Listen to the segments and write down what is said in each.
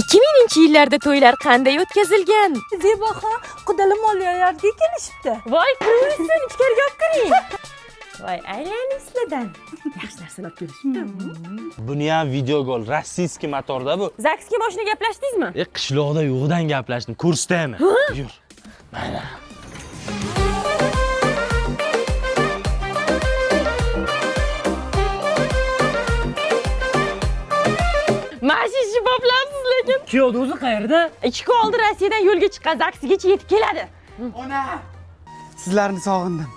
2000-yillarda to'ylar qanday o'tkazilgan? Zebaxa, qudalim olyarlarga kelishibdi. Voy, qizim, ichkariga olib kiring. Voy, aylaning sizlardan. Yaxshi narsani olib kelishibdi. Buni ham videogol, rossiyskiy motorda bu. Zaksga boshida gaplashdingizmi? Qishloqda yo'g'idan gaplashdim. Kursdaymi? Yur. Mana. Mashinani boplabsiz lekin. Kuyovni o'zi qayerda? 2 kun oldin Rossiyadan yo'lga chiqqan, Zaksigacha yetib keladi. Ona! Sizlarni sog'indim.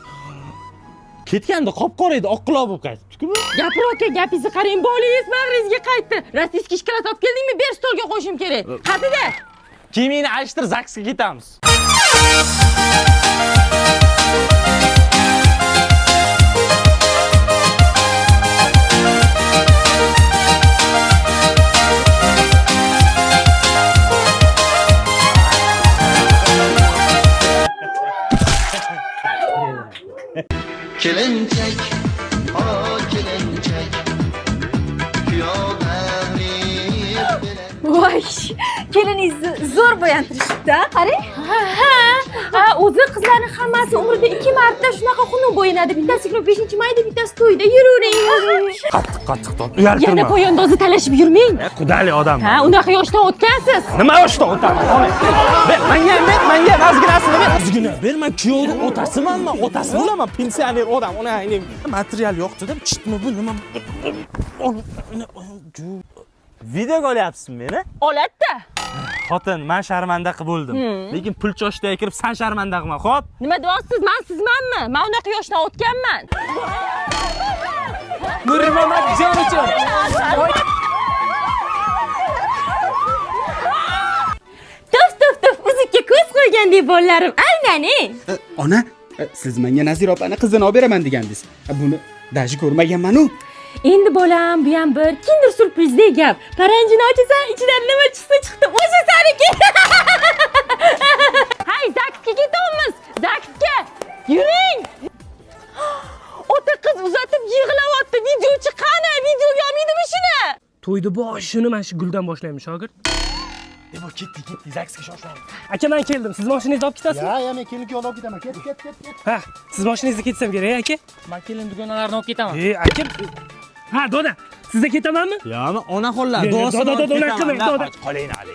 Ketganda qop-qora edi, oqquloq bo'lib qaytibdi-ku bu. Gapir aka, gapingizni qarang, bolingiz bag'ringizga qaytdi. Rossiyskiy ishkalat olib keldingmi? Ber stolga qo'yishim kerak. Qatida? Kiyimingni alishtir, Zaksga ketamiz. Kelençek, o kelençek, kuyovlarni Voy, keliningizni zo'r bo'yantirishibdi, qarang. Ha, o'zi qizlarning hammasi umrida 2 marta shunaqa xunuk bo'yinadi. Bittasi 5-mayda, bittasi to'yda. Yuravering. Qattiq tot. Uyaltirma. Yana poyandozda talashib yurmang. Qudali odam. Ha, unaqa yoshdan o'tgansiz. Nima yoshda o'taman? Menga ozginasini ber. Ozgina berman, kuyovning otasimanman, otasi bo'laman, pensioner odam. Uni material yo'q-da, chitmi bu nima? Video qolyapsizmi meni? Olatda. Xotin, men sharmanda qilib bo'ldim. Lekin pul choshdaga kirib, sen sharmanda qilma, xo'p? Nima deyapsiz? Men sizmanmi? Men unaqa yoshdan o'tganman. Nurmamat jon uchun. Tuf, uzukka ko'z qo'ygandek bolalarim. Aynaning. Ona, siz menga Nazira opani qizini olib beraman degandingiz. Buni dashi ko'rmaganman-u. Endi bolam, bu ham bir kinder surprizdek gap. Paranjini ochasan, ichidan nima chiqsa chiqdi, o'sha saniki. Hay, Zaksga ketamiz. Zaksga. Yuring. Ota qiz uzatib yig'layapti. Videochi qani? Videoga olmaydimi shuni? To'yni boshini mana shu guldan boshlaymiz, shogird. Debo ketdi, Zaksga shoshilamiz. Aka, men keldim. Siz mashinangizni olib ketasizmi? Ya, men kelin olib ketaman. Ket. Ha, siz mashinangizda ketsam kerak, aka. Men kelin dugonalarni olib ketaman. Aka. Ha, doda. Sizda ketamanmi? Yo'qmi, ona xollar, Yo'q, do'stlar. doda, unaqa qilmang, doda. Qoling, Ali.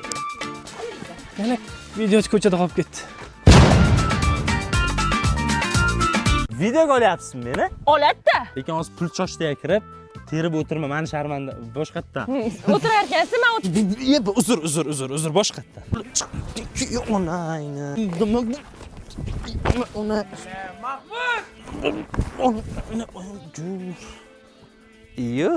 Yana videochi ko'chada qolib ketdi. Video qolyapsizmi meni? Olatda. Lekin hozir pul choshdaga kirib, terib o'tirma, meni sharmanda boshqatda. O'tirar ekansiz, men Uzr, boshqatda. Yo'q, onayni. Ona. Mahmud. Iyo.